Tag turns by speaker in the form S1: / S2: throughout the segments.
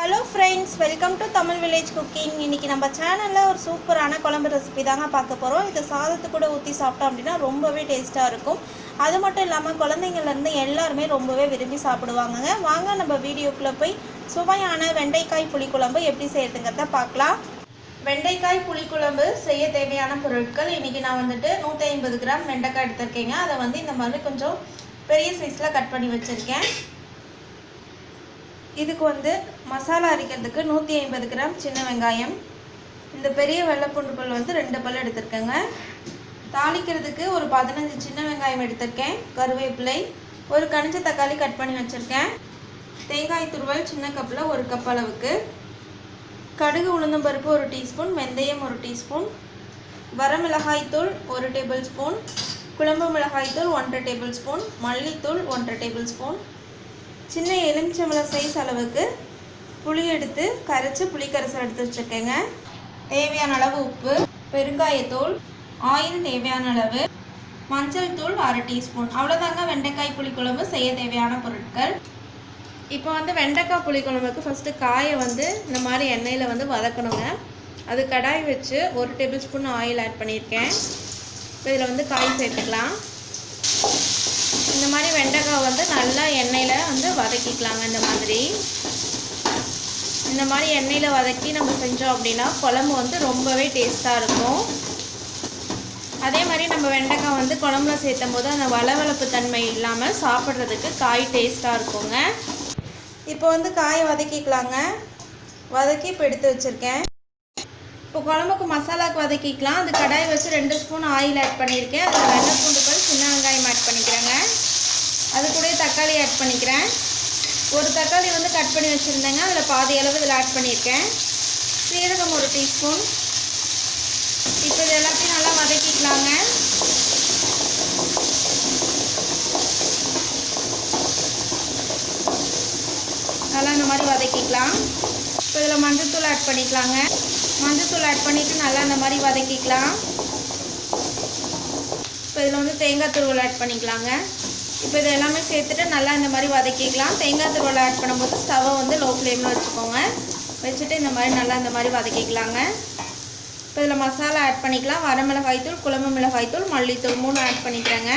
S1: Hello friends, welcome to Tamil Village Cooking. இன்னைக்கு நம்ம சேனல்ல ஒரு சூப்பரான குழம்பு ரெசிபி தாங்க பார்க்க போறோம். இது சாதத்துக்கு கூட ஊத்தி சாப்பிட்டோம் அப்படினா ரொம்பவே டேஸ்டா இருக்கும். அது மட்டும் இல்லாம குழந்தைங்கள்ல இருந்து எல்லாரும் ரொம்பவே விரும்பி சாப்பிடுவாங்கங்க. வாங்க நம்ம வீடியோக்குள்ள போய் சுவையான வெண்டைக்காய் புளிக்குழம்பு எப்படி செய்யறதுங்கறத பார்க்கலாம். வெண்டைக்காய் புளிக்குழம்பு செய்ய தேவையான பொருட்கள் இன்னைக்கு நான் வந்துட்டு 150 கிராம் வெண்டைக்காய் எடுத்துர்க்கேங்க. அதை இந்த மாதிரி கொஞ்சம் பெரிய சைஸ்ல கட் பண்ணி வச்சிருக்கேன். இதுக்கு மசாலா அரைக்கிறதுக்கு 150 கிராம் சின்ன வெங்காயம், இந்த பெரிய வெள்ளை பூண்டு பல் 2 பல் எடுத்துருக்கேங்க. தாளிக்கிறதுக்கு ஒரு 15 சின்ன வெங்காயம் எடுத்துருக்கேன். கருவேப்பிலை, ஒரு கனிஞ்ச தக்காளி கட் பண்ணி வச்சுருக்கேன். தேங்காய் துருவல் சின்ன கப்பில் 1 கப் அளவுக்கு, கடுகு உளுந்தம் பருப்பு 1 டீஸ்பூன், வெந்தயம் 1 டீஸ்பூன், வரமிளகாய் தூள் 1 டேபிள் ஸ்பூன், குழம்பு மிளகாய் தூள் 1 டேபிள் ஸ்பூன், மல்லித்தூள் 1 டேபிள் ஸ்பூன், சின்ன எலுமிச்சம்பழம் சைஸ் அளவுக்கு புளி எடுத்து கரைச்சி புளிக்கரைசல் எடுத்து வச்சுருக்கேங்க. தேவையான அளவு உப்பு, பெருங்காயத்தூள், ஆயில் தேவையான அளவு, மஞ்சள் தூள் 1/2 டீஸ்பூன். அவ்வளோதாங்க வெண்டைக்காய் புளிக்குழம்பு செய்ய தேவையான பொருட்கள். இப்போ வெண்டைக்காய் புளிக்குழம்புக்கு ஃபஸ்ட்டு காயை இந்த மாதிரி எண்ணெயில் வதக்கணுங்க. அது கடாய் வச்சு 1 டேபிள் ஸ்பூன் ஆயில் ஆட் பண்ணியிருக்கேன். இப்போ இதில் காய் சேர்த்துக்கலாம். இந்த மாதிரி வெண்டைக்காய் நல்லா எண்ணெயில் வதக்கிக்கலாங்க. இந்த மாதிரி எண்ணெயில் வதக்கி நம்ம செஞ்சோம் அப்படின்னா குழம்பு ரொம்பவே டேஸ்ட்டாக இருக்கும். அதே மாதிரி நம்ம வெண்டைக்காய் குழம்புல சேர்த்தும் போது அந்த வளவளப்பு தன்மை இல்லாமல் சாப்பிட்றதுக்கு காய் டேஸ்ட்டாக இருக்குங்க. இப்போ காயை வதக்கிக்கலாங்க. வதக்கி இப்போ எடுத்து வச்சுருக்கேன். இப்போ குழம்புக்கு மசாலாவுக்கு வதக்கிக்கலாம். அது கடாய் வச்சு 2 ஸ்பூன் ஆயில் ஆட் பண்ணியிருக்கேன். அதில் வெள்ளை பூண்டு பல் சின்ன வெங்காயம் ஆட் பண்ணிக்கிறேங்க. அது கூட தக்காளி ஆட் பண்ணிக்கிறேன். ஒரு தக்காளி கட் பண்ணி வச்சுருந்தேங்க. அதில் பாதி அளவு இதில் ஆட் பண்ணியிருக்கேன். சீரகம் 1 டீஸ்பூன். இப்போ இது எல்லாத்தையும் நல்லா வதக்கிக்கலாங்க. நல்லா இந்த மாதிரி வதக்கிக்கலாம். இப்போ இதில் மஞ்சத்தூள் ஆட் பண்ணிக்கலாங்க. மஞ்சத்தூள் ஆட் பண்ணிவிட்டு நல்லா இந்த மாதிரி வதக்கிக்கலாம். இப்போ இதில் தேங்காய் துருவல் ஆட் பண்ணிக்கலாங்க. இப்போ இது எல்லாமே சேர்த்துட்டு நல்லா இந்த மாதிரி வதக்கிக்கலாம். தேங்காய் துருவல் ஆட் பண்ணும்போது ஸ்டவ்வை லோ ஃப்ளேமில் வச்சுக்கோங்க. வச்சுட்டு இந்த மாதிரி நல்லா இந்த மாதிரி வதக்கிக்கலாங்க. இப்போ இதில் மசாலா ஆட் பண்ணிக்கலாம். வரமிளகாய் தூள், குழம்பு மிளகாய் தூள், மல்லித்தூள் 3 ஆட் பண்ணிக்கிறேங்க.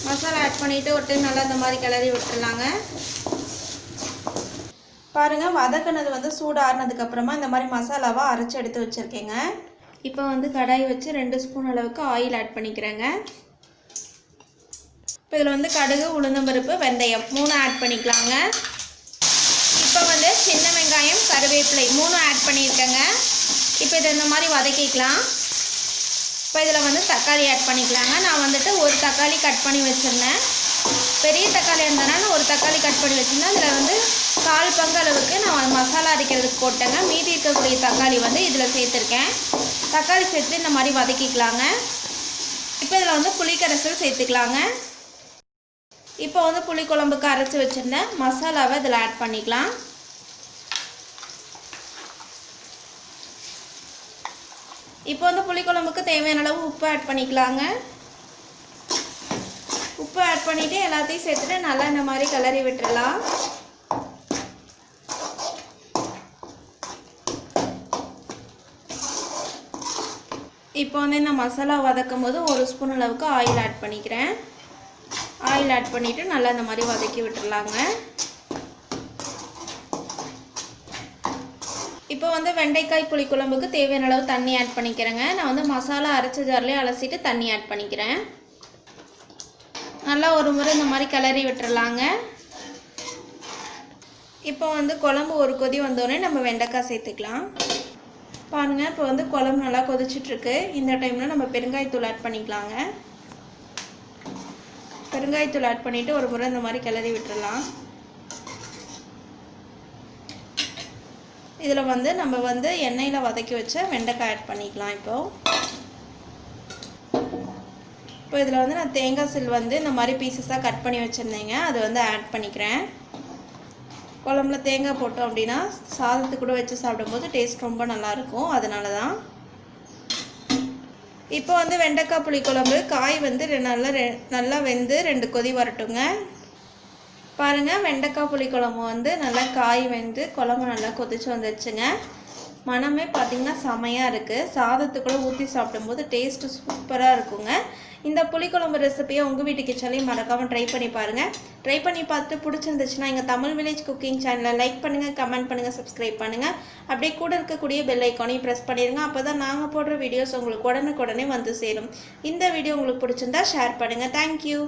S1: மசாலா ஆட் பண்ணிவிட்டு ஒரு டைம் நல்லா இந்த மாதிரி கிளறி விட்டுருலாங்க. பாருங்கள், வதக்கினது சூடு ஆறுனதுக்கப்புறமா இந்த மாதிரி மசாலாவை அரைச்சி எடுத்து வச்சுருக்கேங்க. இப்போ கடாய் வச்சு 2 ஸ்பூன் அளவுக்கு ஆயில் ஆட் பண்ணிக்கிறேங்க. இப்போ இதில் கடுகு உளுந்தம்பருப்பு வெந்தயம் 3 ஆட் பண்ணிக்கலாங்க. இப்போ சின்ன வெங்காயம் கருவேப்பிலை 3 ஆட் பண்ணியிருக்கேங்க. இப்போ இதை இந்த மாதிரி வதக்கிக்கலாம். இப்போ இதில் தக்காளி ஆட் பண்ணிக்கலாங்க. நான் ஒரு தக்காளி கட் பண்ணி வச்சுருந்தேன். பெரிய தக்காளி இருந்ததுனால ஒரு தக்காளி கட் பண்ணி வச்சுருந்தேன். அதில் 1/4 பங்கு அளவுக்கு நான் மசாலா அரைக்கிறதுக்கு போட்டேங்க. மீதி இருக்கக்கூடிய தக்காளி இதில் சேர்த்துருக்கேன். தக்காளி சேர்த்து இந்த மாதிரி வதக்கிக்கலாங்க. இப்போ இதில் புளிக்கரைசல் சேர்த்துக்கலாங்க. இப்போ புளிக்குழம்புக்கு அரைச்சி வச்சுருந்தேன் மசாலாவை இதில் ஆட் பண்ணிக்கலாம். இப்போ புளிக்குழம்புக்கு தேவையான அளவு உப்பு ஆட் பண்ணிக்கலாங்க. உப்பு ஆட் பண்ணிவிட்டு எல்லாத்தையும் சேர்த்துட்டு நல்லா இந்த மாதிரி கிளறி விட்டுறலாம். இப்போ இந்த மசாலா வதக்கும் போது 1 ஸ்பூன் அளவுக்கு ஆயில் ஆட் பண்ணிக்கிறேன். ஆயில் ஆட் பண்ணிவிட்டு நல்லா இந்த மாதிரி வதக்கி விட்டுடலாங்க. இப்போ வெண்டைக்காய் புளிக்குழம்புக்கு தேவையான அளவு தண்ணி ஆட் பண்ணிக்கிறேங்க. நான் மசாலா அரைச்ச ஜார்லேயே அலசிட்டு தண்ணி ஆட் பண்ணிக்கிறேன். நல்லா ஒரு முறை இந்த மாதிரி கிளறி விட்டுறலாங்க. இப்போ குழம்பு ஒரு கொதி வந்தோடனே நம்ம வெண்டைக்காய் சேர்த்துக்கலாம். பாருங்கள், இப்போ குழம்பு நல்லா கொதிச்சிட்ருக்கு. இந்த டைமில் நம்ம பெருங்காயத்தூள் ஆட் பண்ணிக்கலாங்க. பெருங்காயத்தூள் ஆட் பண்ணிவிட்டு ஒரு முறை இந்த மாதிரி கிளறி விட்டுறலாம். இதில் நம்ம எண்ணெயில் வதக்கி வச்ச வெண்டைக்காய் ஆட் பண்ணிக்கலாம். இப்போ இதில் நான் தேங்காய் சில் இந்த மாதிரி பீசஸாக கட் பண்ணி வச்சுருந்தேங்க. அது ஆட் பண்ணிக்கிறேன். குழம்புல தேங்காய் போட்டோம் அப்படின்னா சாதத்துக்கு கூட வச்சு சாப்பிடும்போது டேஸ்ட் ரொம்ப நல்லாயிருக்கும். அதனால தான். இப்போ வெண்டைக்காய் புளிக்குழம்பு காய் நல்லா வெந்து 2 கொதி வரட்டுங்க. பாருங்கள், வெண்டைக்காய் புளிக்குழம்பு வந்து நல்லா காய் வெந்து குழம்பு நல்லா கொதிச்சு வந்துடுச்சுங்க. மனமே பார்த்திங்கன்னா செமையாக இருக்குது. சாதத்துக்குள்ளே ஊற்றி சாப்பிடும்போது டேஸ்ட்டு சூப்பராக இருக்குங்க. இந்த புளிக்குழம்பு ரெசிபியை உங்கள் வீட்டு கிச்சன்லேயும் மறக்காமல் ட்ரை பண்ணி பாருங்கள். ட்ரை பண்ணி பார்த்துட்டு பிடிச்சிருந்துச்சுன்னா எங்கள் தமிழ் வில்லேஜ் குக்கிங் சேனலை லைக் பண்ணுங்கள், கமெண்ட் பண்ணுங்கள், சப்ஸ்கிரைப் பண்ணுங்கள். அப்படியே கூட இருக்கக்கூடிய பெல் ஐக்கானையும் ப்ரெஸ் பண்ணிடுங்க. அப்போ தான் நாங்கள் போடுற வீடியோஸ் உங்களுக்கு உடனுக்குடனே வந்து சேரும். இந்த வீடியோ உங்களுக்கு பிடிச்சிருந்தா ஷேர் பண்ணுங்கள். தேங்க்யூ.